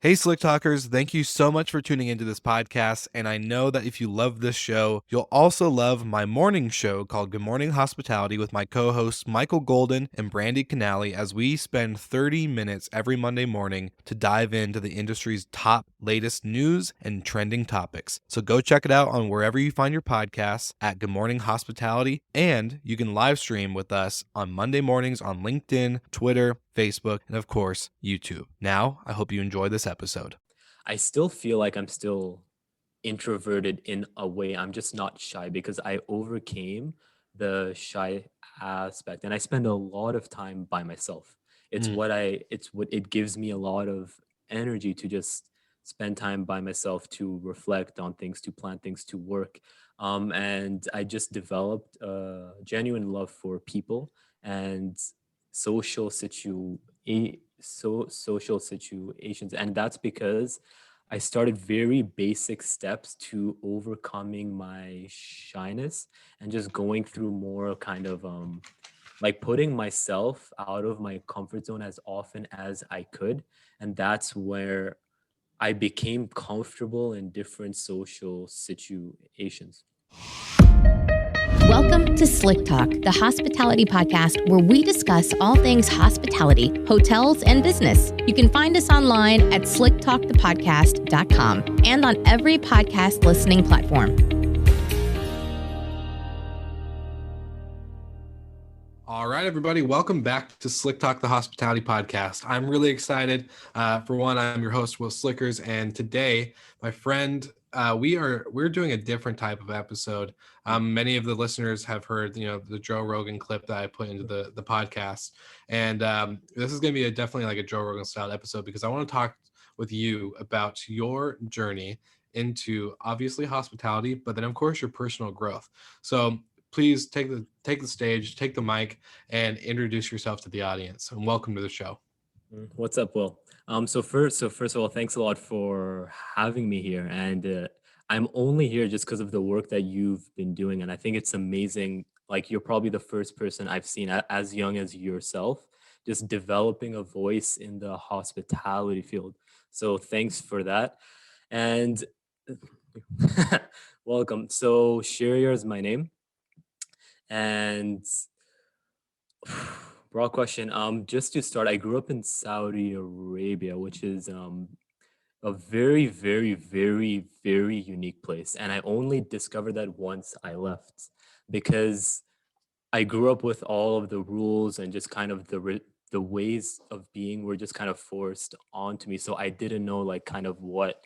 Hey, Slick Talkers, thank you so much for tuning into this podcast. And I know that if you love this show, you'll also love my morning show called Good Morning Hospitality with my co hosts Michael Golden and Brandy Canali, as we spend 30 minutes every Monday morning to dive into the industry's top latest news and trending topics. So go check it out on wherever you find your podcasts at Good Morning Hospitality. And you can live stream with us on Monday mornings on LinkedIn, Twitter, Facebook, and of course, YouTube. Now, I hope you enjoy this episode. I still feel like I'm still introverted in a way. I'm just not shy because I overcame the shy aspect and I spend a lot of time by myself. It's what it gives me a lot of energy to just spend time by myself, to reflect on things, to plan things, to work. And I just developed a genuine love for people and social situ social situations, and that's because I started very basic steps to overcoming my shyness and just going through more kind of like putting myself out of my comfort zone as often as I could. And that's where I became comfortable in different social situations. Welcome to Slick Talk, the hospitality podcast where we discuss all things hospitality, hotels, and business. You can find us online at slicktalkthepodcast.com and on every podcast listening platform. All right, everybody, welcome back to Slick Talk, the hospitality podcast. I'm really excited. For one, I'm your host, Will Slickers, and today, my friend, we're doing a different type of episode. Many of the listeners have heard, the Joe Rogan clip that I put into the podcast, and this is going to be definitely like a Joe Rogan style episode because I want to talk with you about your journey into obviously hospitality, but then of course your personal growth. So please take the stage, take the mic, and introduce yourself to the audience. And welcome to the show. What's up, Will? So first of all, thanks a lot for having me here. And I'm only here just because of the work that you've been doing, and I think it's amazing. Like you're probably the first person I've seen as young as yourself, just developing a voice in the hospitality field. So thanks for that, and welcome. So Sheheryar is my name, and broad question. Just to start, I grew up in Saudi Arabia, which is a very, very, very, very unique place. And I only discovered that once I left because I grew up with all of the rules and just kind of the ways of being were just kind of forced onto me. So I didn't know like kind of what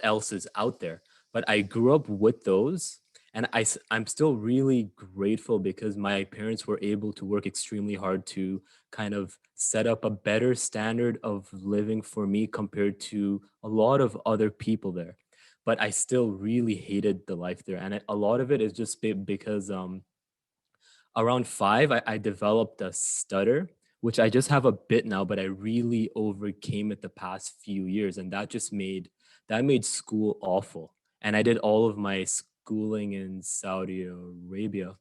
else is out there. But I grew up with those, and I'm still really grateful because my parents were able to work extremely hard to kind of set up a better standard of living for me compared to a lot of other people there. But I still really hated the life there, and a lot of it is just because around five, I developed a stutter, which I just have a bit now, but I really overcame it the past few years, and that made school awful. And I did all of my schooling in Saudi Arabia,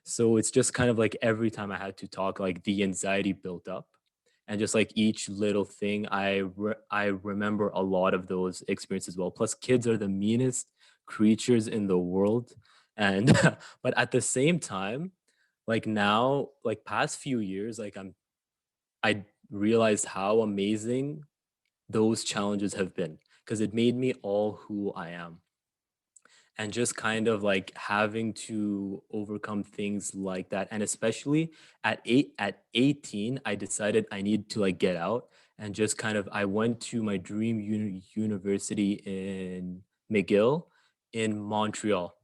so it's just kind of like every time I had to talk, like the anxiety built up, and just like each little thing, I remember a lot of those experiences well. Plus, kids are the meanest creatures in the world, and but at the same time, like now, like past few years, I realized how amazing those challenges have been because it made me all who I am. And just kind of like having to overcome things like that, and especially at 18, I decided I need to like get out, and just kind of I went to my dream university in McGill in Montreal,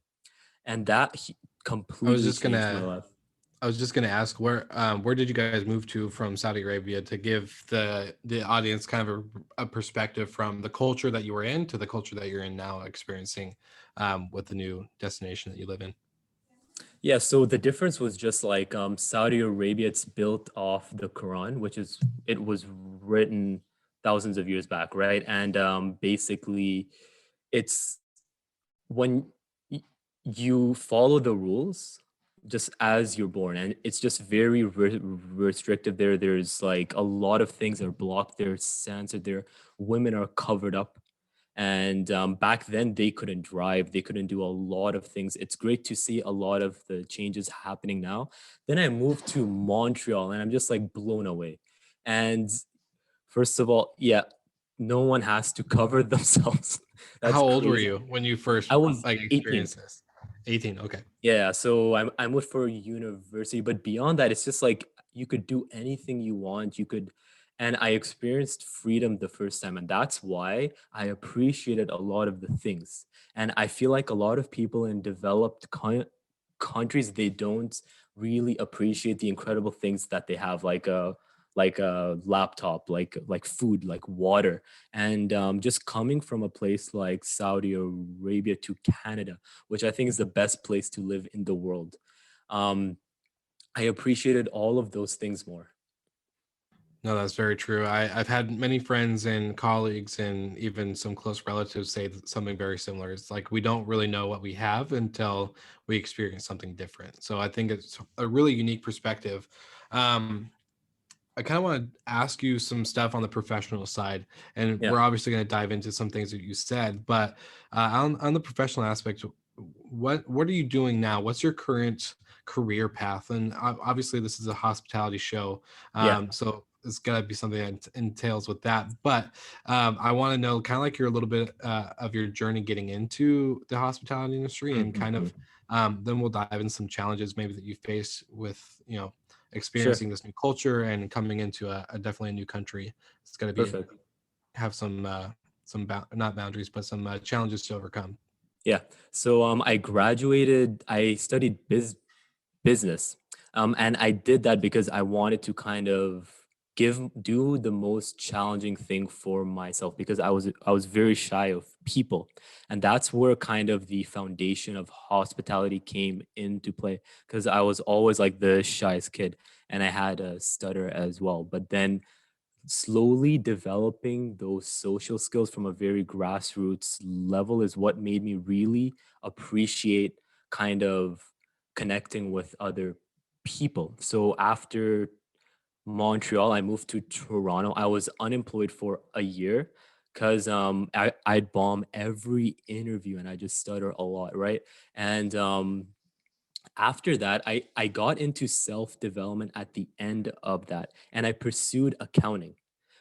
and I was completely just changed my gonna life. I was just gonna ask where did you guys move to from Saudi Arabia to give the audience kind of a perspective from the culture that you were in to the culture that you're in now experiencing with the new destination that you live in. Yeah, so the difference was just like Saudi Arabia, it's built off the Quran, it was written thousands of years back, right? And basically, it's when y- you follow the rules, just as you're born, and it's just very restrictive there. There's like a lot of things that are blocked there, censored there. Women are covered up, and back then they couldn't drive, they couldn't do a lot of things. It's great to see a lot of the changes happening now. Then I moved to Montreal, and I'm just like blown away. And first of all, yeah, no one has to cover themselves. That's How old were crazy. you when you first I was like 18. experienced this? 18. Okay. Yeah, so I moved for university, but beyond that, it's just like you could do anything you want. You could, and I experienced freedom the first time, and that's why I appreciated a lot of the things. And I feel like a lot of people in developed countries, they don't really appreciate the incredible things that they have, like a laptop, like food, like water. And just coming from a place like Saudi Arabia to Canada, which I think is the best place to live in the world. Um, I appreciated all of those things more. No, that's very true. I've had many friends and colleagues and even some close relatives say something very similar. It's like we don't really know what we have until we experience something different. So I think it's a really unique perspective. Um, I kind of want to ask you some stuff on the professional side, and Yeah, we're obviously going to dive into some things that you said. But on the professional aspect, what are you doing now? What's your current career path? And obviously, this is a hospitality show, yeah. so it's got to be something that entails with that. But I want to know, kind of like your a little bit of your journey getting into the hospitality industry, and kind Mhm. of then we'll dive in some challenges maybe that you face with Sure, experiencing this new culture and coming into a definitely a new country. It's going to be perfect. have not boundaries but some challenges to overcome. Yeah. So I graduated. I studied business. And I did that because I wanted to kind of do the most challenging thing for myself, because I was very shy of people. And that's where kind of the foundation of hospitality came into play, because I was always like the shyest kid, and I had a stutter as well. But then slowly developing those social skills from a very grassroots level is what made me really appreciate kind of connecting with other people. So after Montreal, I moved to Toronto. I was unemployed for a year because I'd bomb every interview and I just stutter a lot, right? And after that, I got into self development at the end of that, and I pursued accounting,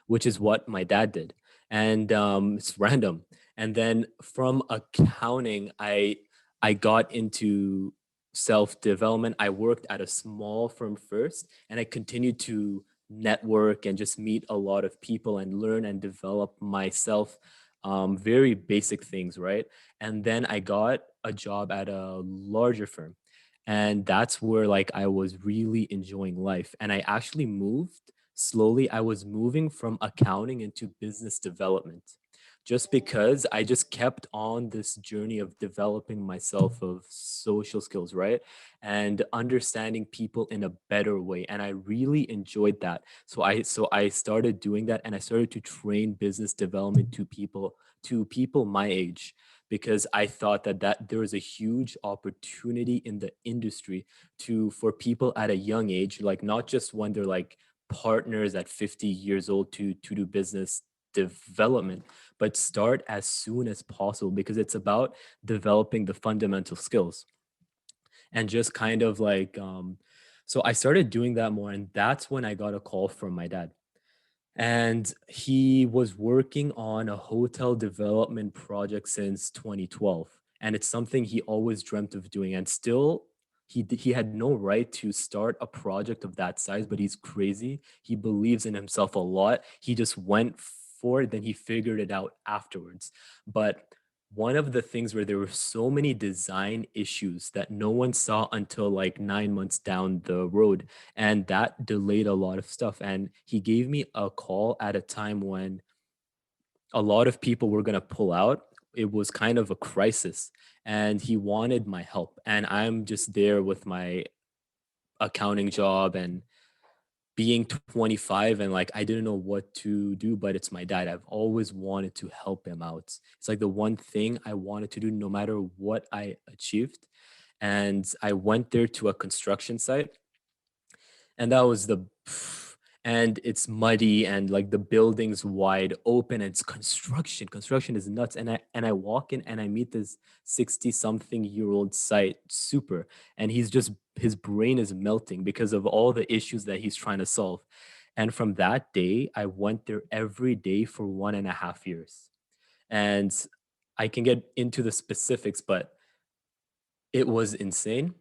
which is what my dad did. And it's random. And then from accounting, I got into self development. I worked at a small firm first, and I continued to network and just meet a lot of people and learn and develop myself. Very basic things, right? And then I got a job at a larger firm, and that's where like I was really enjoying life. And I actually moved slowly. I was moving from accounting into business development, just because I just kept on this journey of developing myself of social skills, right? And understanding people in a better way. And I really enjoyed that. So I started doing that, and I started to train business development to people my age, because I thought that there was a huge opportunity in the industry to for people at a young age, like not just when they're like partners at 50 years old to do business development, but start as soon as possible, because it's about developing the fundamental skills. And just kind of like so I started doing that more, and that's when I got a call from my dad. And he was working on a hotel development project since 2012, and it's something he always dreamt of doing. And still, he had no right to start a project of that size, but he's crazy. He believes in himself a lot. He just went for it, then he figured it out afterwards. But one of the things where there were so many design issues that no one saw until like 9 months down the road, and that delayed a lot of stuff. And he gave me a call at a time when a lot of people were going to pull out. It was kind of a crisis, and he wanted my help. And I'm just there with my accounting job and being 25, and like I didn't know what to do, but it's my dad. I've always wanted to help him out. It's like the one thing I wanted to do no matter what I achieved. And I went there to a construction site, and that was the and it's muddy, and like the building's wide open, and it's construction is nuts. And I walk in and I meet this 60 something year old site super, and his brain is melting because of all the issues that he's trying to solve. And from that day I went there every day for 1.5 years. And I can get into the specifics, but it was insane.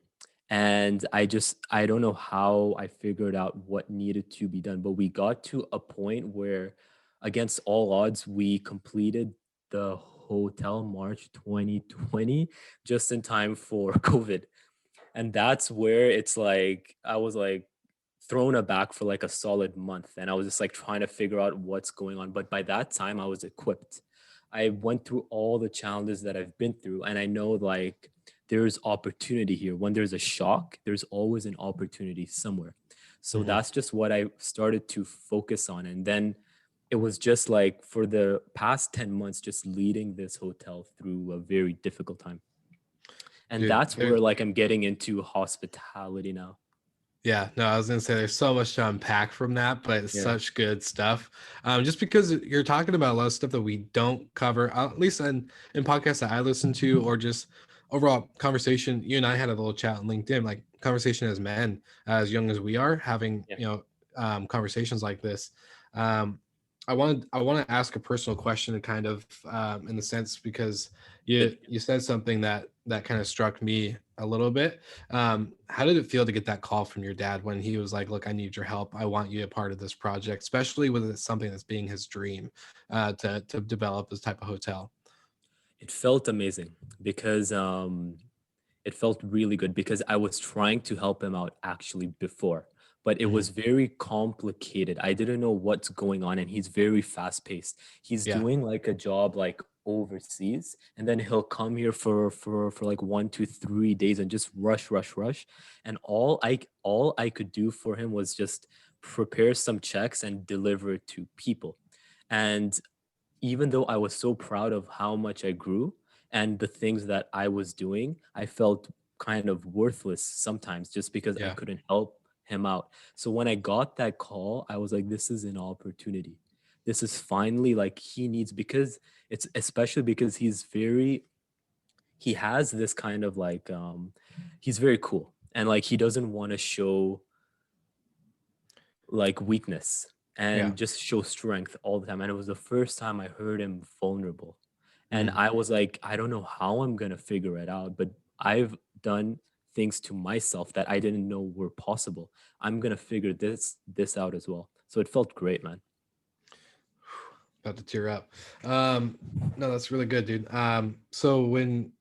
And I don't know how I figured out what needed to be done, but we got to a point where, against all odds, we completed the hotel March 2020, just in time for COVID. And that's where it's like I was like thrown aback for like a solid month, and I was just like trying to figure out what's going on. But by that time I was equipped. I went through all the challenges that I've been through, and I know like there's opportunity here. When there's a shock, there's always an opportunity somewhere. So Mhm. that's just what I started to focus on. And then it was just like for the past 10 months just leading this hotel through a very difficult time. And Dude, that's where like I'm getting into hospitality now. yeah, no, I was gonna say there's so much to unpack from that, but it's Yeah. such good stuff. Just because you're talking about a lot of stuff that we don't cover, at least in podcasts that I listen to, or just overall conversation. You and I had a little chat on LinkedIn, like conversation as men, as young as we are, having Yeah. conversations like this. Um, I want to ask a personal question, kind of in the sense because Good. you said something that kind of struck me a little bit. How did it feel to get that call from your dad when he was like, "Look, I need your help. I want you a part of this project," especially with it something that's being his dream to develop this type of hotel? It felt amazing because it felt really good because I was trying to help him out actually before, but it Mhm. was very complicated. I didn't know what's going on, and he's very fast paced. He's Yeah, doing like a job like overseas, and then he'll come here for like 1 to 3 days and just rush. And all I could do for him was just prepare some checks and deliver it to people. And even though I was so proud of how much I grew and the things that I was doing, I felt kind of worthless sometimes just because I yeah, couldn't help him out. So when I got that call, I was like, this is an opportunity. This is finally like he needs, because it's especially because he has this kind of like he's very cool, and like he doesn't want to show like weakness, yeah. and just show strength all the time. And it was the first time I heard him vulnerable. And Mm. I was like, I don't know how I'm going to figure it out, but I've done things to myself that I didn't know were possible. I'm going to figure this out as well. So it felt great, man. About to tear up. Um, no, that's really good, dude. So when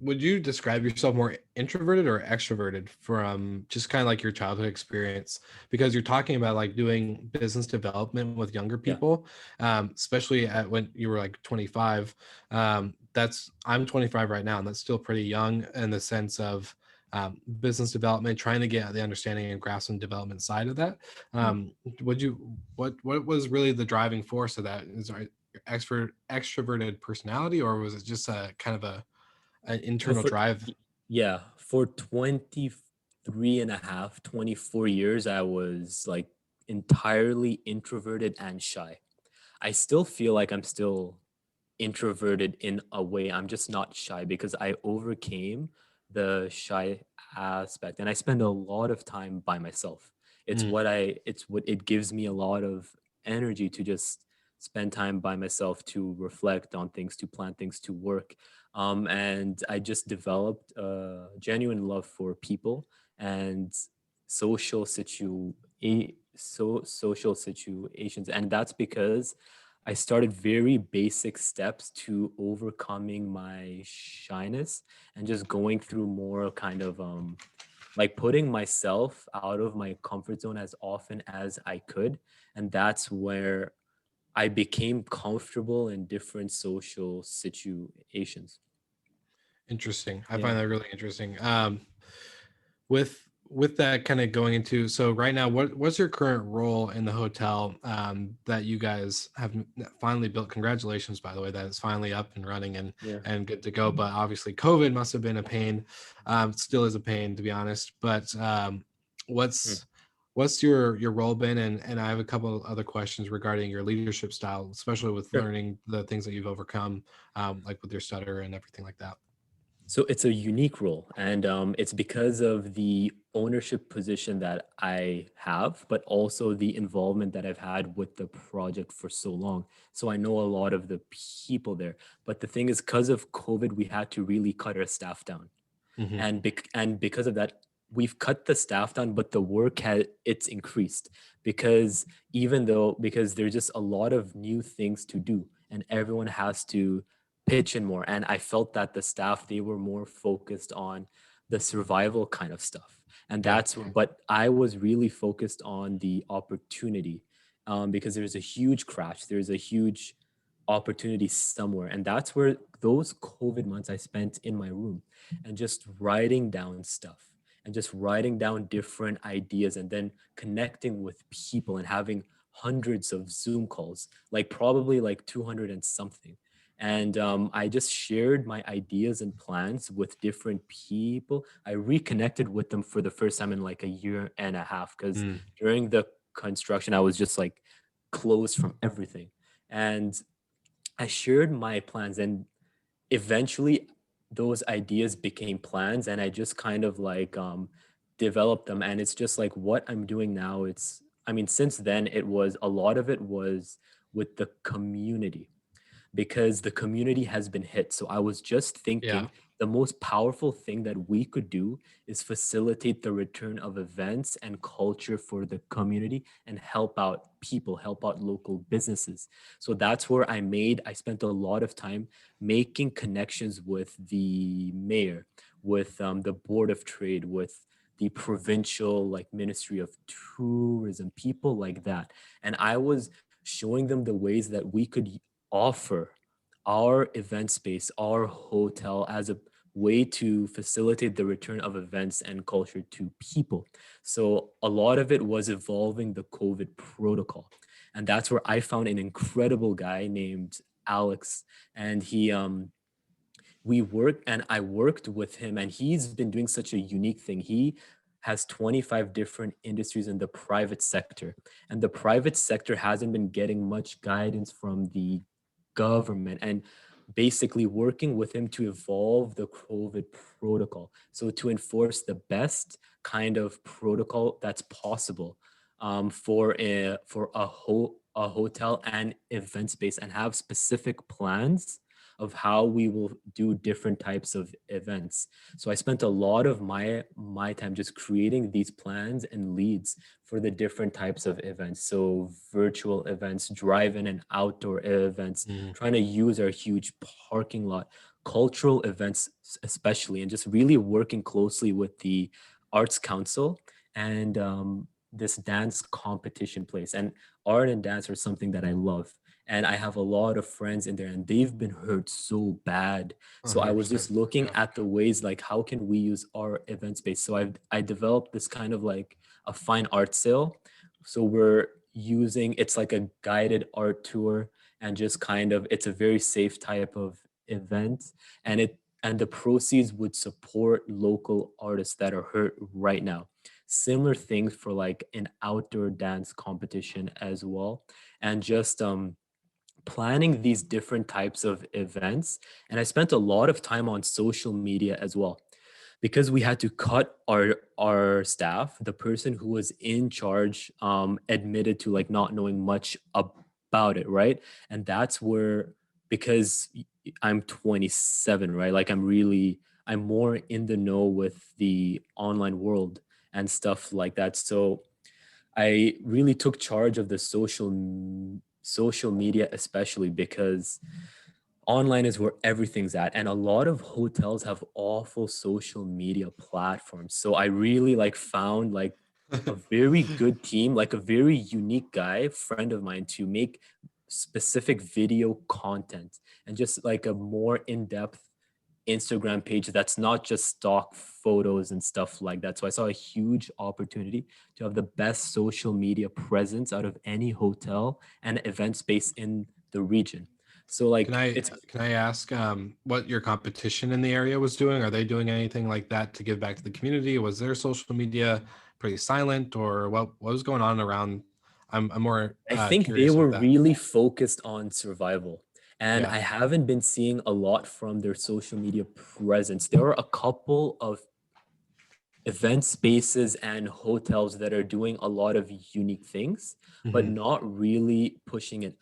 would you describe yourself more introverted or extroverted from just kind of like your childhood experience? Because you're talking about like doing business development with younger Yeah. people, especially at when you were like 25. That's I'm 25 right now, and that's still pretty young in the sense of business development, trying to get the understanding and grasp and development side of that. Mm. Would you what was really the driving force of that? Is there extroverted personality, or was it just a kind of an So internal for drive? yeah, for 23 and a half, 24 years, I was like entirely introverted and shy. I still feel like I'm still introverted in a way. I'm just not shy because I overcame the shy aspect, and I spend a lot of time by myself. Mm, It's what it gives me a lot of energy to just spend time by myself, to reflect on things, to plan things, to work. And I just developed a genuine love for people and social social situations. And that's because I started very basic steps to overcoming my shyness and just going through more kind of like putting myself out of my comfort zone as often as I could. And that's where I became comfortable in different social situations. interesting. I Yeah. find that really interesting. With with that kind of going into, so right now, what's your current role in the hotel that you guys have finally built? Congratulations, by the way, that it's finally up and running Yeah. and good to go. But obviously, COVID must have been a pain. Still is a pain, to be honest. But Hmm. what's what's your role been? And I have a couple of other questions regarding your leadership style, especially with Sure. learning the things that you've overcome, like with your stutter and everything like that. So it's a unique role, and it's because of the ownership position that I have, but also the involvement that I've had with the project for so long. So I know a lot of the people there. But the thing is, because of COVID, we had to really cut our staff down, Hmm. and because of that, we've cut the staff down, but the work has it's increased because because there's just a lot of new things to do, and everyone has to pitch in more. And I felt that the staff, they were more focused on the survival kind of stuff, and Yeah. but I was really focused on the opportunity, because there's a huge crash, there's a huge opportunity somewhere, and that's where those COVID months I spent in my room and just writing down stuff and just writing down different ideas and then connecting with people and having hundreds of Zoom calls, like probably like 200 and something. And I just shared my ideas and plans with different people. I reconnected with them for the first time in like a year and a half, because Mm. during the construction, I was just like closed from everything. And I shared my plans, and eventually those ideas became plans, and I just kind of like developed them. And it's just like what I'm doing now. I mean, since then, it was a lot of it was with the community, because the community has been hit. So I was just Yeah. thinking the most powerful thing that we could do is facilitate the return of events and culture for the community and help out people, help out local businesses. So that's where I spent a lot of time making connections with the mayor, with the board of trade, with the provincial like ministry of tourism, people like that. And I was showing them the ways that we could offer our event space, our hotel, as a way to facilitate the return of events and culture to people. So a lot of it was evolving the COVID protocol. And that's where I found an incredible guy named Alex. And I worked with him, and he's been doing such a unique thing. He has 25 different industries in the private sector, and the private sector hasn't been getting much guidance from the government, and basically working with him to evolve the COVID protocol. So to enforce the best kind of protocol that's possible, for a hotel and event space, and have specific plans of how we will do different types of events. So I spent a lot of my time just creating these plans and leads for the different types of events. So virtual events, drive-in and outdoor events, Mm. trying to use our huge parking lot, cultural events especially, and just really working closely with the Arts Council and this dance competition place. And art and dance are something that I love. And I have a lot of friends in there, and they've been hurt so bad. So I was 100%. just looking Yeah. at the ways like how can we use our event space. So I developed this kind of like a fine art sale. So we're using it's like a guided art tour, and just kind of it's a very safe type of event, and the proceeds would support local artists that are hurt right now. Similar things for like an outdoor dance competition as well, and just planning these different types of events. And I spent a lot of time on social media as well, because we had to cut our staff. The person who was in charge admitted to like not knowing much about it, right? And that's where, because I'm 27, right? Like I'm more in the know with the online world and stuff like that. So I really took charge of the social media, especially because online is where everything's at, and a lot of hotels have awful social media platforms. So I really like found like a very good team, like a very unique guy, friend of mine, to make specific video content and just like a more in-depth Instagram page that's not just stock photos and stuff like that. So I saw a huge opportunity to have the best social media presence out of any hotel and event space in the region. So Can like I it's can I ask what your competition in the area was doing? Are they doing anything like that to give back to the community? Was their social media pretty silent, or what was going on around? I'm more I think they curious were with that. really focused on survival. And Yeah. I haven't been seeing a lot from their social media presence. There are a couple of event spaces and hotels that are doing a lot of unique things, but Hmm. not really pushing it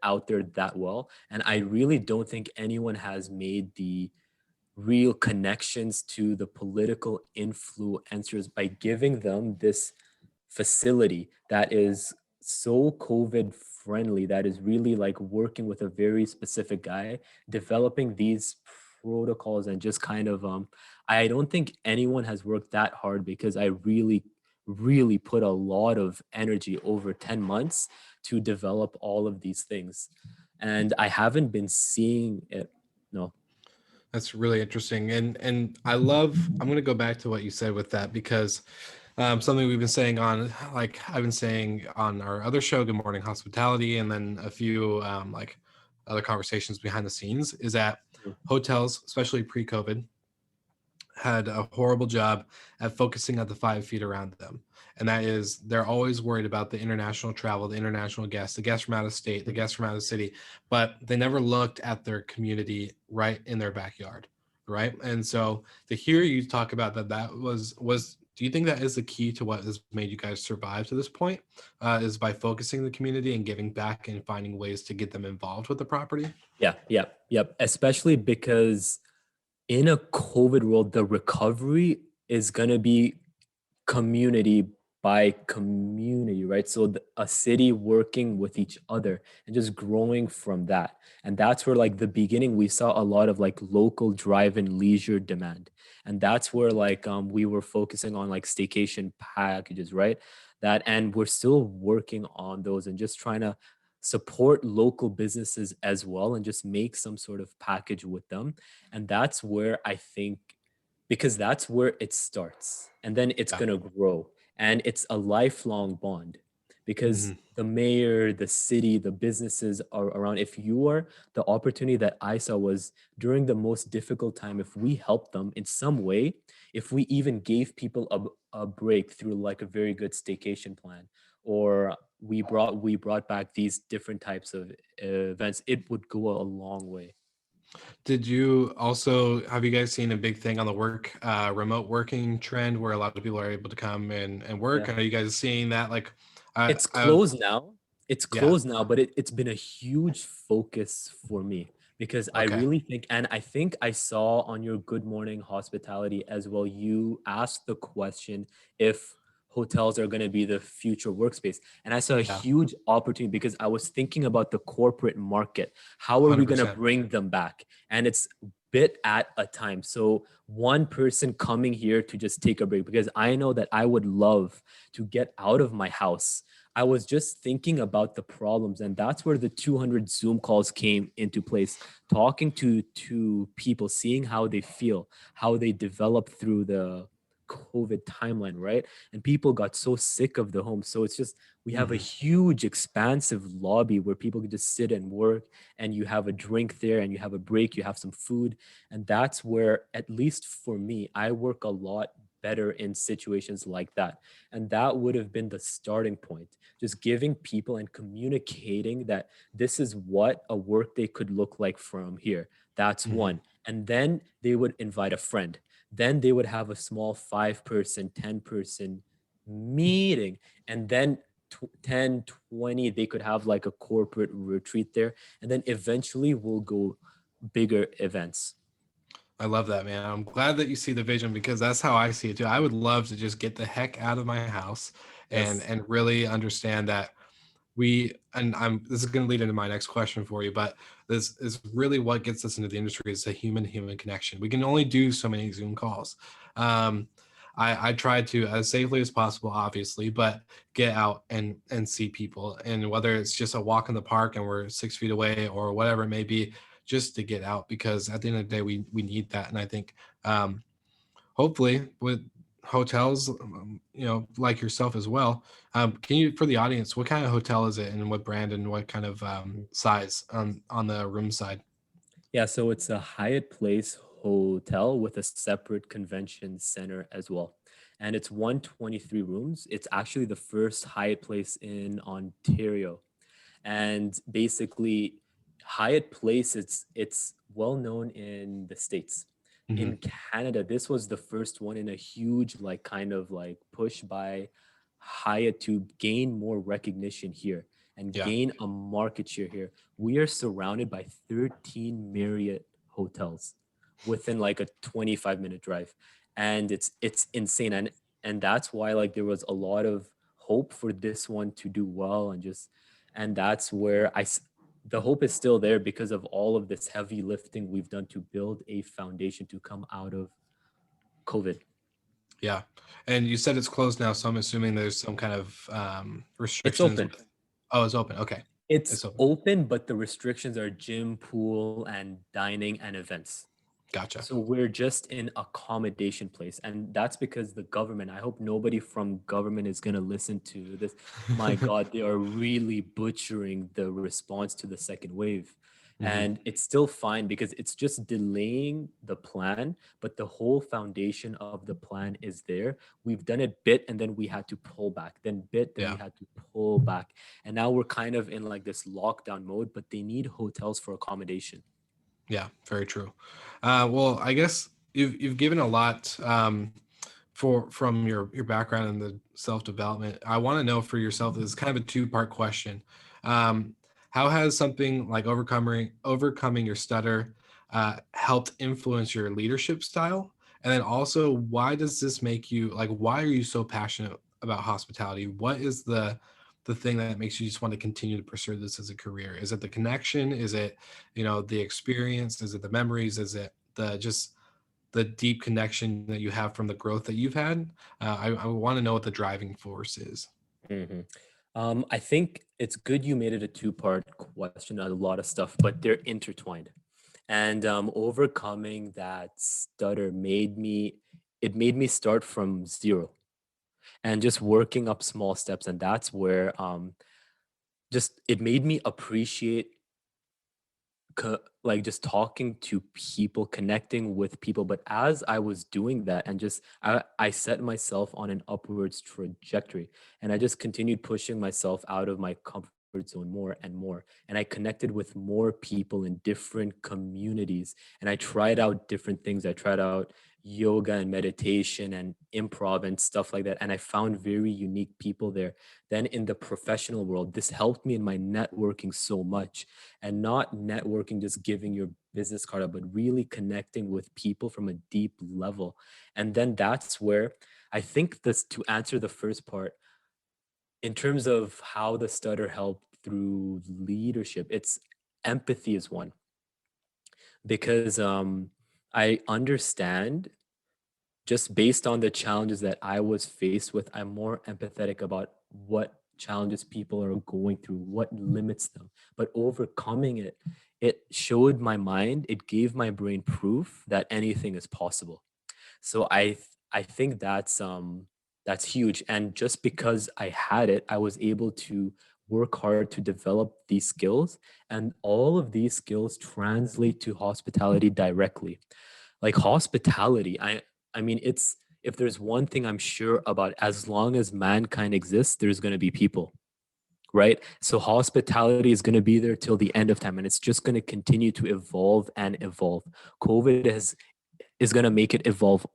out there that well. And I really don't think anyone has made the real connections to the political influencers by giving them this facility that is so COVID friendly, that is really like working with a very specific guy, developing these protocols and just kind of I don't think anyone has worked that hard, because I really put a lot of energy over 10 months to develop all of these things. And I haven't been seeing it. No. That's really interesting, and I love. I'm going to go back to what you said with that because something we've been saying on, like I've been saying on our other show, Good Morning Hospitality, and then a few like other conversations behind the scenes, is that hotels, especially pre-COVID, had a horrible job at focusing on the 5 feet around them. And that is, they're always worried about the international travel, the international guests, the guests from out of state, the guests from out of city, but they never looked at their community right in their backyard. Right. And so to hear you talk about that, do you think that is the key to what has made you guys survive to this point? Is by focusing the community and giving back and finding ways to get them involved with the property? Yep. Especially because in a COVID world, the recovery is going to be community by community, right? So a city working with each other and just growing from that. And that's where, like, the beginning, we saw a lot of like local drive-in leisure demand. And that's where like we were focusing on like staycation packages, right? That, and we're still working on those and just trying to support local businesses as well and just make some sort of package with them. And that's where I think, because that's where it starts and then it's Yeah. going to grow, and it's a lifelong bond, because Mhm. the mayor, the city, the businesses are around. If you are, the opportunity that I saw was during the most difficult time, if we helped them in some way, if we even gave people a break through like a very good staycation plan, or we brought back these different types of events, it would go a long way. Did you also have you guys seen a big thing on the remote working trend where a lot of people are able to come and work? Yeah. And are you guys seeing that? Like, I, It's I, closed now. It's yeah, closed now, but it's been a huge focus for me, because I okay, really think, and I think I saw on your Good Morning Hospitality as well, you asked the question if hotels are going to be the future workspace. And I saw a yeah, huge opportunity, because I was thinking about the corporate market. How are we hundred going to percent. bring them back? And it's bit at a time. So one person coming here to just take a break, because I know that I would love to get out of my house. I was just thinking about the problems, and that's where the 200 Zoom calls came into place. Talking to people, seeing how they feel, how they develop through the COVID timeline, right? And people got so sick of the home. So it's just, we have a Hmm. huge, expansive lobby where people can just sit and work, and you have a drink there, and you have a break, you have some food. And that's where, at least for me, I work a lot better in situations like that. And that would have been the starting point, just giving people and communicating that this is what a workday could look like from here. That's Hmm. one. And then they would invite a friend. Then they would have a small 5-person, 10-person meeting. And then 10, 20, they could have like a corporate retreat there. And then eventually we'll go bigger events. I love that, man. I'm glad that you see the vision because that's how I see it too. I would love to just get the heck out of my house and Yes. and really understand that this is going to lead into my next question for you, but this is really what gets us into the industry is a human to human connection. We can only do so many Zoom calls. um I try to, as safely as possible, obviously, but get out and see people, and whether it's just a walk in the park and we're 6 feet away or whatever it may be, just to get out, because at the end of the day, we need that. And I think hopefully with hotels, like yourself as well, can you, for the audience, what kind of hotel is it and what brand and what kind of size on the room side? Yeah, so it's a Hyatt Place hotel with a separate convention center as well. And it's 123 rooms. It's actually the first Hyatt Place in Ontario. And basically, Hyatt Place, it's well known in the States. Hmm. In Canada, this was the first one in a huge like kind of like push by Hyatt to gain more recognition here and Yeah. gain a market share here. We are surrounded by 13 Marriott hotels within like a 25-minute drive. And it's insane. And that's why like there was a lot of hope for this one to do well, and that's where the hope is still there because of all of this heavy lifting we've done to build a foundation to come out of COVID. Yeah. And you said it's closed now, so I'm assuming there's some kind of It's restrictions open. with. Oh, it's open. Okay. It's It's open. open, but the restrictions are gym, pool, and dining and events. Gotcha. So we're just in accommodation place. And that's because the government, I hope nobody from government is going to listen to this. My God, they are really butchering the response to the second wave. Hmm. And it's still fine because it's just delaying the plan, but the whole foundation of the plan is there. We've done it bit and then we had to pull back, then bit, then we Yeah. had to pull back. And now we're kind of in like this lockdown mode, but they need hotels for accommodation. Yeah, very true. Well, I guess you've given a lot from your background in the self development. I want to know for yourself. This is kind of a two-part question. Um, how has something like overcoming your stutter helped influence your leadership style? And then also, why does this make you like? Why are you so passionate about hospitality? What is the thing that makes you just want to continue to pursue this as a career? Is it the connection? Is it, the experience? Is it the memories? Is it the deep connection that you have from the growth that you've had? I want to know what the driving force is. Mhm. I think it's good you made it a two-part question, a lot of stuff, but they're intertwined. And overcoming that stutter made me start from zero and just working up small steps. And that's where just it made me appreciate like just talking to people, connecting with people. But as I was doing that and I set myself on an upwards trajectory, and I just continued pushing myself out of my comfort zone more and more. And I connected with more people in different communities, and I tried out different things. I tried out yoga and meditation and improv and stuff like that. And I found very unique people there. Then in the professional world, this helped me in my networking so much, and not networking, just giving your business card up, but really connecting with people from a deep level. And then that's where I think this, to answer the first part, in terms of how the stutter helped through leadership, it's empathy is one, because I understand just based on the challenges that I was faced with, I'm more empathetic about what challenges people are going through, what limits them. But overcoming it, it showed my mind, it gave my brain proof that anything is possible. So I think that's huge. And just because I had it, I was able to work hard to develop these skills, and all of these skills translate to hospitality directly. Like hospitality, I mean, it's, if there's one thing I'm sure about, as long as mankind exists, there's going to be people, right? So hospitality is going to be there till the end of time, and it's just going to continue to evolve and evolve. COVID is going to make it evolve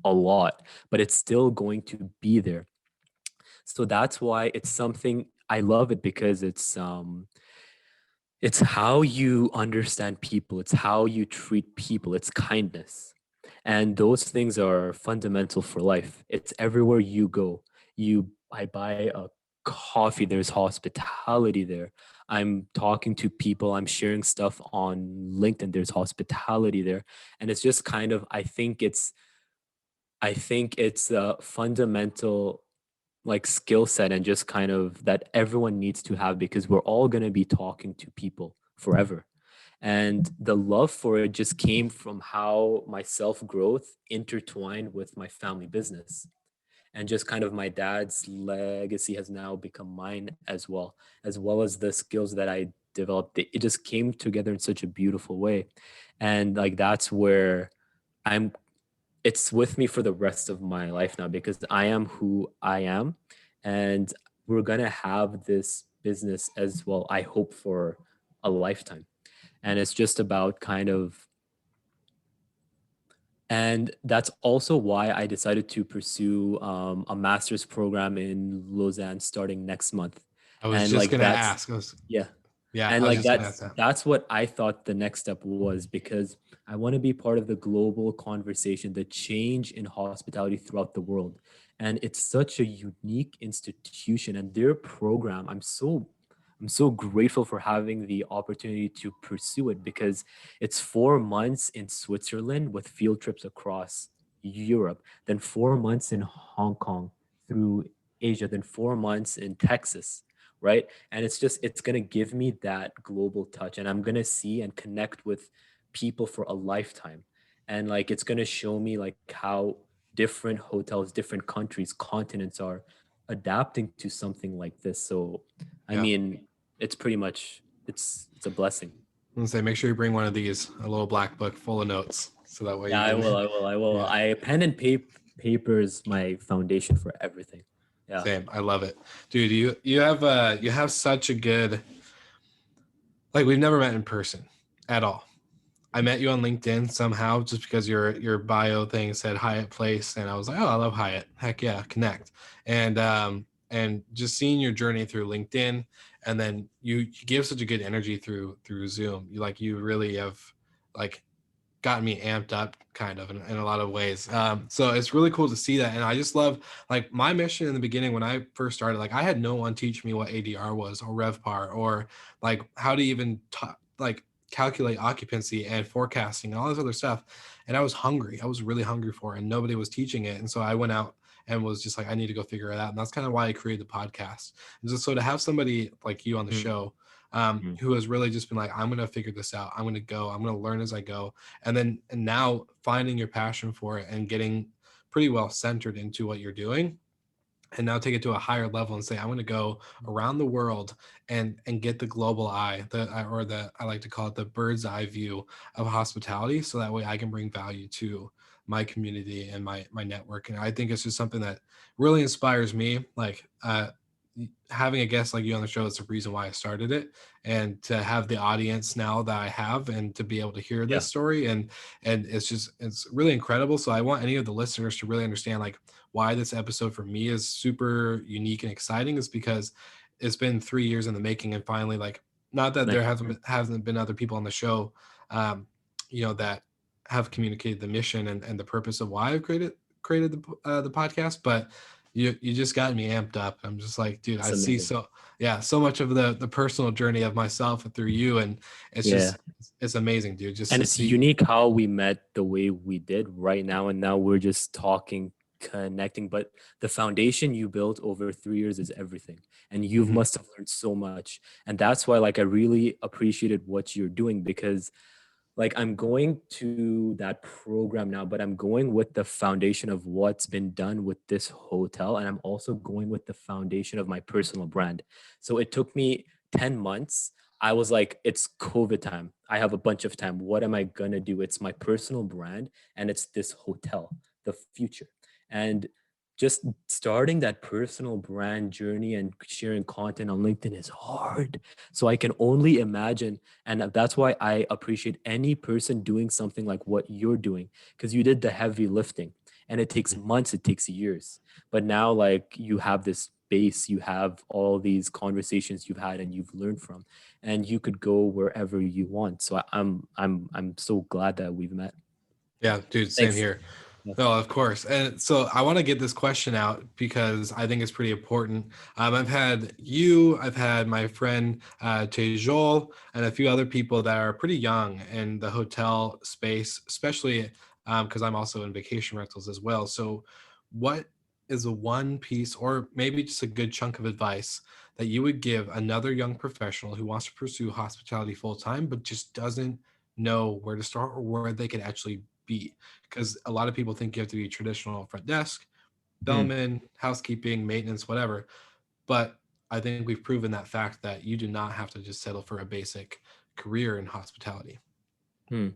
a lot, but it's still going to be there. So that's why it's something I love it, because it's how you understand people, it's how you treat people, it's kindness. And those things are fundamental for life. It's everywhere you go. I buy a coffee, there's hospitality there. I'm talking to people, I'm sharing stuff on LinkedIn, there's hospitality there. And it's just kind of, I think it's a fundamental like skill set, and just kind of that everyone needs to have, because we're all going to be talking to people forever. And the love for it just came from how my self growth intertwined with my family business. And just kind of my dad's legacy has now become mine as well as the skills that I developed. It just came together in such a beautiful way. And like that's where I'm it's with me for the rest of my life now, because I am who I am, and we're gonna have this business as well, I hope, for a lifetime. And it's just about kind of, and that's also why I decided to pursue a master's program in Lausanne starting next month. I was And just like gonna that's, ask. yeah, Yeah, and I was like just gonna ask that. that's what I thought the next step was, because I want to be part of the global conversation, the change in hospitality throughout the world. And it's such a unique institution, and their program, I'm so grateful for having the opportunity to pursue it, because it's 4 months in Switzerland with field trips across Europe, then 4 months in Hong Kong through Asia, then 4 months in Texas, right? And it's going to give me that global touch, and I'm going to see and connect with people for a lifetime. And like it's going to show me like how different hotels, different countries, continents are adapting to something like this. So I Yeah. mean, it's pretty much, it's a blessing. I'm gonna say, make sure you bring one of these, a little black book full of notes, so that way Yeah, you I can. will, I will. Yeah, I pen and paper is my foundation for everything. Yeah. same. I love it, dude. You have such a good, like, we've never met in person at all. I met you on LinkedIn somehow, just because your bio thing said Hyatt Place, and I was like, oh, I love Hyatt. Heck yeah, connect. And just seeing your journey through LinkedIn, and then you give such a good energy through Zoom. You really have, like, gotten me amped up kind of in a lot of ways. So it's really cool to see that. And I just love, like, my mission in the beginning when I first started, like, I had no one teach me what ADR was, or RevPAR, or like how to even like calculate occupancy and forecasting and all this other stuff. And I was hungry. I was really hungry for it, and nobody was teaching it. And so I went out and was just like, I need to go figure it out. And that's kind of why I created the podcast. And just so to have somebody like you on the Mhm. show, Mhm. who has really just been like, I'm going to figure this out. I'm going to learn as I go. And now finding your passion for it and getting pretty well centered into what you're doing, and now take it to a higher level and say, I'm going to go around the world and get the global eye, or the, I like to call it the bird's eye view of hospitality, so that way I can bring value to my community and my network. And I think it's just something that really inspires me. Like, having a guest like you on the show is the reason why I started it, and to have the audience now that I have, and to be able to hear Yeah. this story, and it's really incredible. So I want any of the listeners to really understand, like, why this episode for me is super unique and exciting, is because it's been 3 years in the making, and finally, like, not that there Nice. hasn't been other people on the show, um, that have communicated the mission and the purpose of why I've created the podcast, but you just got me amped up. I'm just like, dude, It's I see amazing. so much of the personal journey of myself through you, and it's Yeah. just it's amazing, dude. Just And to it's see. unique how we met the way we did right now, and now we're just talking, connecting. But the foundation you built over 3 years is everything, and you Mhm. must have learned so much. And that's why, like, I really appreciated what you're doing, because like I'm going to that program now, but I'm going with the foundation of what's been done with this hotel, and I'm also going with the foundation of my personal brand. So it took me 10 months. I was like, it's COVID time, I have a bunch of time, what am I gonna do? It's my personal brand, and it's this hotel, the future. And just starting that personal brand journey and sharing content on LinkedIn is hard. So I can only imagine, and that's why I appreciate any person doing something like what you're doing, because you did the heavy lifting, and it takes months, it takes years. But now, like, you have this base, you have all these conversations you've had and you've learned from, and you could go wherever you want. So I'm so glad that we've met. Yeah, dude, same Thanks. here. Yeah. No, of course. And so I want to get this question out because I think it's pretty important. I've had my friend Tejol, and a few other people that are pretty young in the hotel space, especially because I'm also in vacation rentals as well. So what is a one piece or maybe just a good chunk of advice that you would give another young professional who wants to pursue hospitality full time, but just doesn't know where to start or where they could actually be? Because a lot of people think you have to be traditional front desk, Hmm. bellman, housekeeping, maintenance, whatever. But I think we've proven that fact that you do not have to just settle for a basic career in hospitality. Hmm.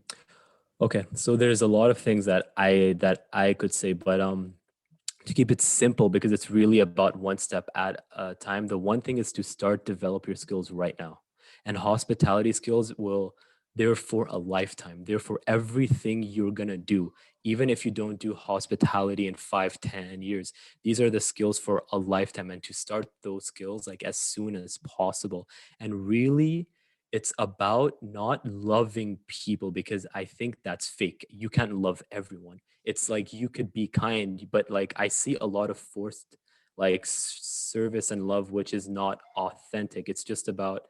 Okay, so there's a lot of things that I could say, but to keep it simple, because it's really about one step at a time. The one thing is to start develop your skills right now, and hospitality skills will they're for a lifetime. They're for everything you're gonna do, even if you don't do hospitality in 5, 10 years. These are the skills for a lifetime, and to start those skills like as soon as possible. And really, it's about not loving people, because I think that's fake. You can't love everyone. It's like you could be kind, but like I see a lot of forced like service and love, which is not authentic. It's just about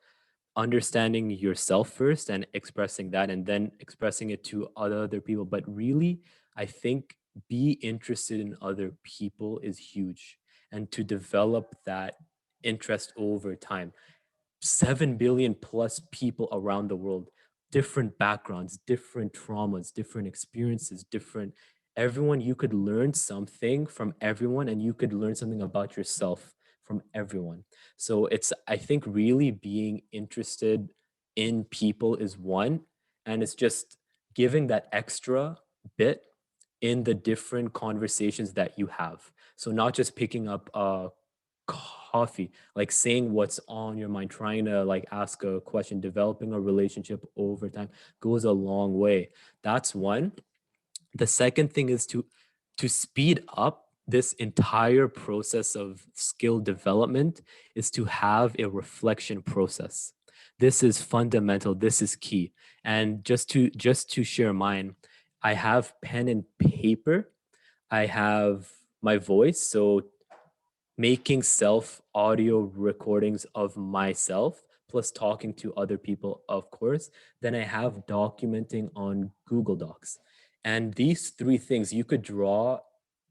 understanding yourself first and expressing that, and then expressing it to other people. But really, I think be interested in other people is huge, and to develop that interest over time. 7 billion plus people around the world, different backgrounds, different traumas, different experiences, different everyone. You could learn something from everyone, and you could learn something about yourself from everyone. So it's, I think, really being interested in people is one, and it's just giving that extra bit in the different conversations that you have. So not just picking up a coffee, like saying what's on your mind, trying to like ask a question, developing a relationship over time goes a long way. That's one. The second thing is to speed up this entire process of skill development is to have a reflection process. This is fundamental, this is key. And just to share mine, I have pen and paper, I have my voice. So making self audio recordings of myself plus talking to other people, of course. Then I have documenting on Google Docs. And these three things, you could draw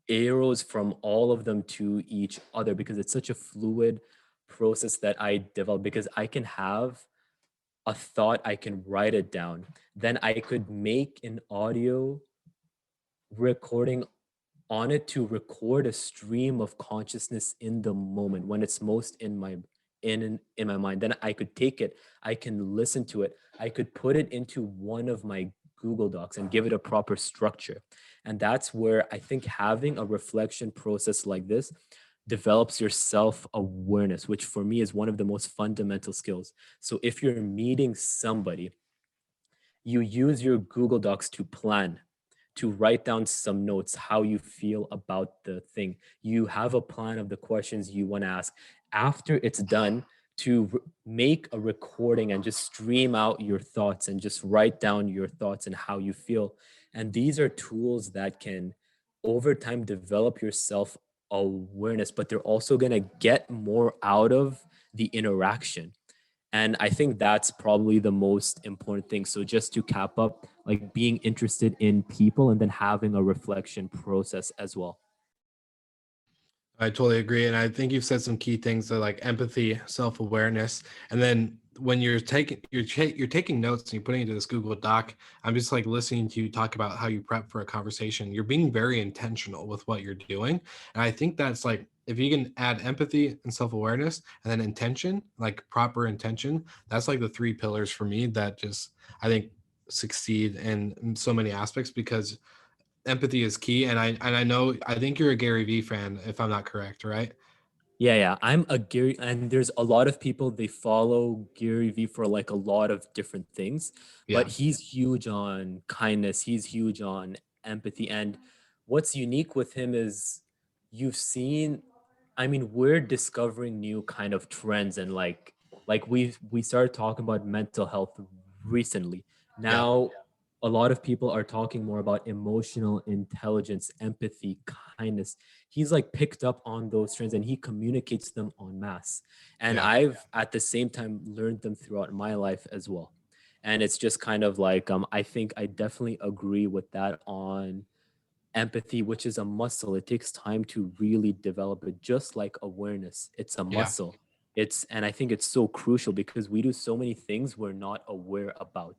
arrows from all of them to each other, because it's such a fluid process that I develop, because I can have a thought, I can write it down, then I could make an audio recording on it to record a stream of consciousness in the moment when it's most in my mind. Then I could take it, I can listen to it, I could put it into one of my Google Docs and give it a proper structure. And that's where I think having a reflection process like this develops your self awareness, which for me is one of the most fundamental skills. So if you're meeting somebody, you use your Google Docs to plan, to write down some notes, how you feel about the thing. You have a plan of the questions you want to ask. After it's done, to make a recording and just stream out your thoughts and just write down your thoughts and how you feel. And these are tools that can, over time, develop your self awareness, but they're also going to get more out of the interaction. And I think that's probably the most important thing. So just to cap up, like being interested in people and then having a reflection process as well. I totally agree, and I think you've said some key things that like empathy, self awareness, and then when you're taking notes and you're putting it into this Google Doc. I'm just like listening to you talk about how you prep for a conversation. You're being very intentional with what you're doing, and I think that's like if you can add empathy and self awareness and then intention, like proper intention, that's like the three pillars for me that just I think succeed in so many aspects because empathy is key, and I know I think you're a Gary Vee fan, if I'm not correct, right? Yeah, yeah. I'm a Gary, and there's a lot of people they follow Gary Vee for like a lot of different things, but Yeah, he's huge on kindness. He's huge on empathy. And what's unique with him is you've seen, I mean, we're discovering new kind of trends, and like we started talking about mental health recently. yeah, Now a lot of people are talking more about emotional intelligence, empathy, kindness. He's like picked up on those trends and he communicates them en masse. And yeah. I've at the same time learned them throughout my life as well. And it's just kind of like I think I definitely agree with that on empathy, which is a muscle. It takes time to really develop it, just like awareness. It's a Yeah. muscle. And I think it's so crucial because we do so many things we're not aware about.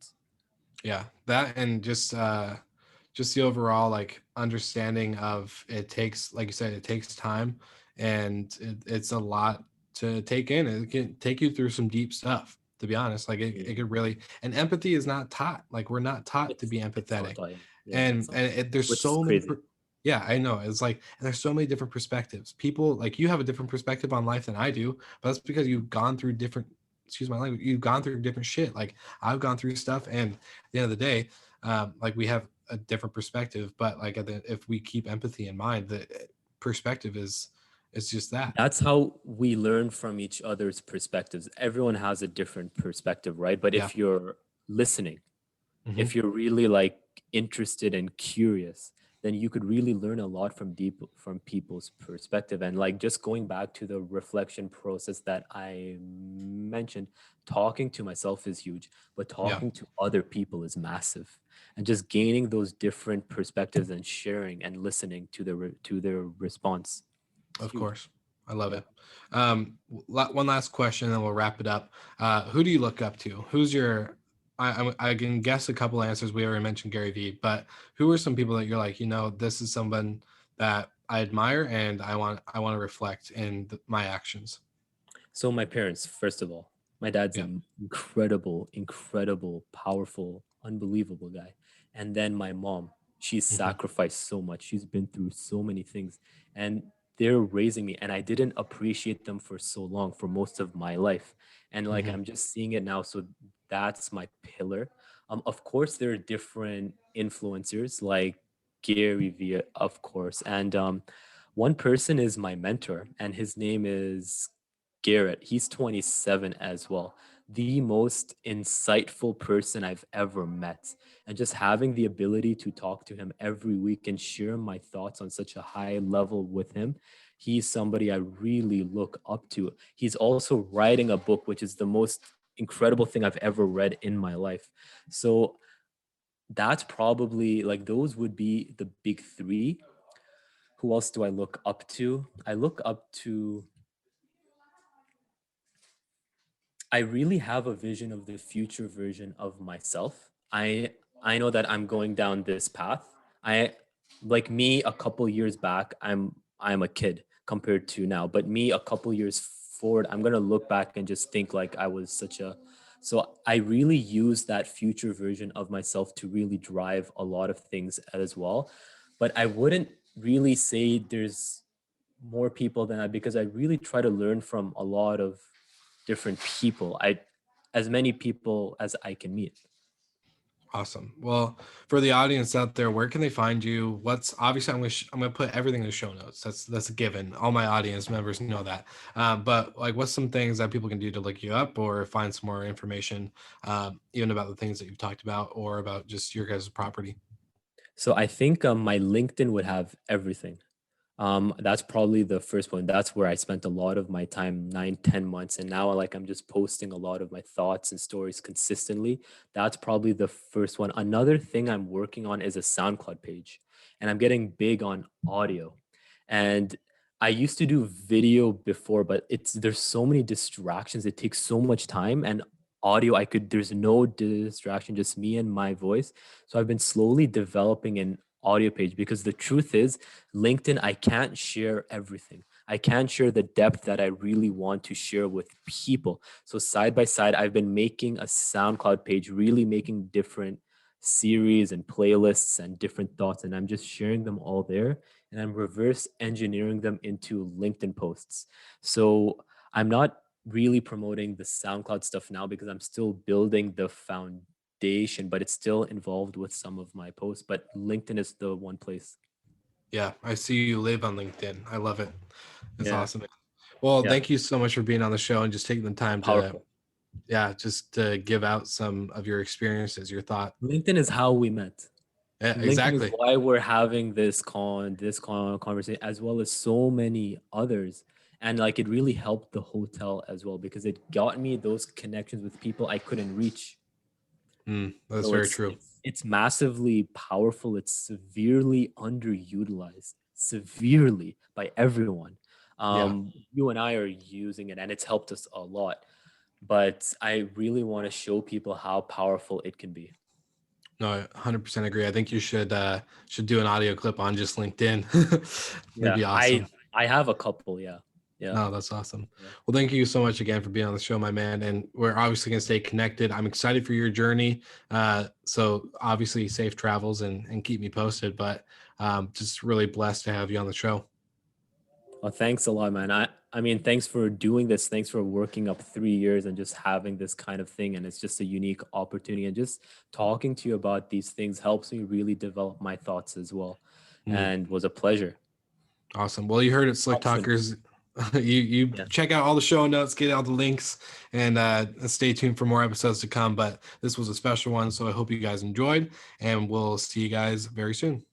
Yeah, that and just the overall like understanding of it takes, like you said, it takes time, and it's a lot to take in. It can take you through some deep stuff, to be honest. Like it Mm. could really, and empathy is not taught. Like we're not taught to be It's not empathetic, dying. Yeah, it's and not, there's which is so many. crazy. Yeah, I know. It's like, and there's so many different perspectives. People like you have a different perspective on life than I do, but that's because you've gone through different. Excuse my language. You've gone through different shit. Like I've gone through stuff, and at the end of the day, like we have a different perspective, but like if we keep empathy in mind, the perspective is just that. That's how we learn from each other's perspectives. Everyone has a different perspective, right? But Yeah. if you're listening, Hmm. if you're really like interested and curious, then you could really learn a lot from people's perspective. And like just going back to the reflection process that I mentioned, talking to myself is huge, but Yeah, talking to other people is massive. And just gaining those different perspectives and sharing and listening to to their response is of huge. course. I love Yeah. it. One last question, and we'll wrap it up. Who do you look up to? Who's your I can guess a couple answers. We already mentioned Gary Vee, but who are some people that you're like, this is someone that I admire, and I want to reflect in my actions. So my parents, first of all, my dad's Yeah. an incredible, incredible, powerful, unbelievable guy. And then my mom, she's Hmm. sacrificed so much. She's been through so many things. And they're raising me. And I didn't appreciate them for so long, for most of my life. And like Hmm. I'm just seeing it now. So that's my pillar. Of course, there are different influencers like Gary Vee, of course. And one person is my mentor, and his name is Garrett. He's 27 as well. The most insightful person I've ever met. And just having the ability to talk to him every week and share my thoughts on such a high level with him, he's somebody I really look up to. He's also writing a book, which is the most incredible thing I've ever read in my life. So that's probably like those would be the big three. Who else do I look up to? I look up to I really have a vision of the future version of myself. I know that I'm going down this path. I like me a couple years back, I'm a kid compared to now, but me a couple years forward, I'm going to look back and just think like I was such a so I really use that future version of myself to really drive a lot of things as well. But I wouldn't really say there's more people than that because I really try to learn from a lot of different people. As many people as I can meet. Awesome. Well, for the audience out there, where can they find you? What's obviously I'm gonna put everything in the show notes. That's a given. All my audience members know that. But like, what's some things that people can do to look you up or find some more information, even about the things that you've talked about or about just your guys' property? So I think my LinkedIn would have everything. That's probably the first one. That's where I spent a lot of my time, 9, 10 months. And now like I'm just posting a lot of my thoughts and stories consistently. That's probably the first one. Another thing I'm working on is a SoundCloud page. And I'm getting big on audio. And I used to do video before, but there's so many distractions. It takes so much time. And audio, there's no distraction, just me and my voice. So I've been slowly developing an audio page because the truth is LinkedIn, I can't share everything. I can't share the depth that I really want to share with people. So side by side, I've been making a SoundCloud page, really making different series and playlists and different thoughts. And I'm just sharing them all there. And I'm reverse engineering them into LinkedIn posts. So I'm not really promoting the SoundCloud stuff now because I'm still building the foundation, but it's still involved with some of my posts. But LinkedIn is the one place. Yeah, I see you live on LinkedIn. I love it. It's Yeah. awesome. Well, Yeah. thank you so much for being on the show and just taking the time to, Powerful. yeah, just to give out some of your experiences, your thought. LinkedIn is how we met. Yeah, LinkedIn is exactly. why we're having this conversation as well as so many others. And like it really helped the hotel as well because it got me those connections with people I couldn't reach. That's So very true. It's massively powerful. It's severely underutilized, severely by everyone. Yeah. You and I are using it, and it's helped us a lot. But I really want to show people how powerful it can be. No, I 100% agree. I think you should do an audio clip on just LinkedIn. That'd be awesome. I have a couple. Yeah. No, that's awesome. Yeah. Well, thank you so much again for being on the show, my man. And we're obviously going to stay connected. I'm excited for your journey. So obviously safe travels and keep me posted, but just really blessed to have you on the show. Well, thanks a lot, man. I mean, thanks for doing this. Thanks for working up 3 years and just having this kind of thing. And it's just a unique opportunity. And just talking to you about these things helps me really develop my thoughts as well. And was a pleasure. Awesome. Well, you heard it, Slick Talkers. You check out all the show notes, get all the links, and stay tuned for more episodes to come. But this was a special one, so I hope you guys enjoyed, and we'll see you guys very soon.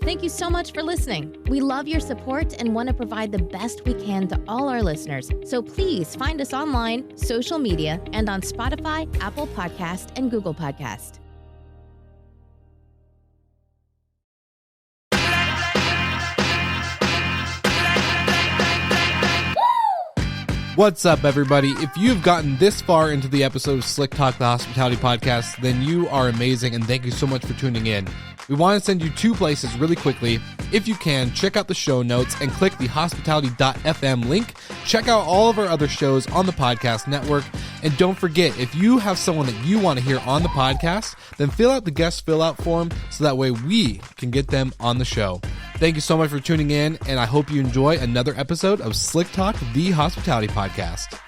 Thank you so much for listening. We love your support and want to provide the best we can to all our listeners. So please find us online, social media, and on Spotify, Apple Podcast, and Google Podcast. What's up, everybody? If you've gotten this far into the episode of Slick Talk, the Hospitality Podcast, then you are amazing, and thank you so much for tuning in. We want to send you 2 places really quickly. If you can, check out the show notes and click the hospitality.fm link. Check out all of our other shows on the podcast network. And don't forget, if you have someone that you want to hear on the podcast, then fill out the guest fill out form so that way we can get them on the show. Thank you so much for tuning in, and I hope you enjoy another episode of Slick Talk, the Hospitality Podcast.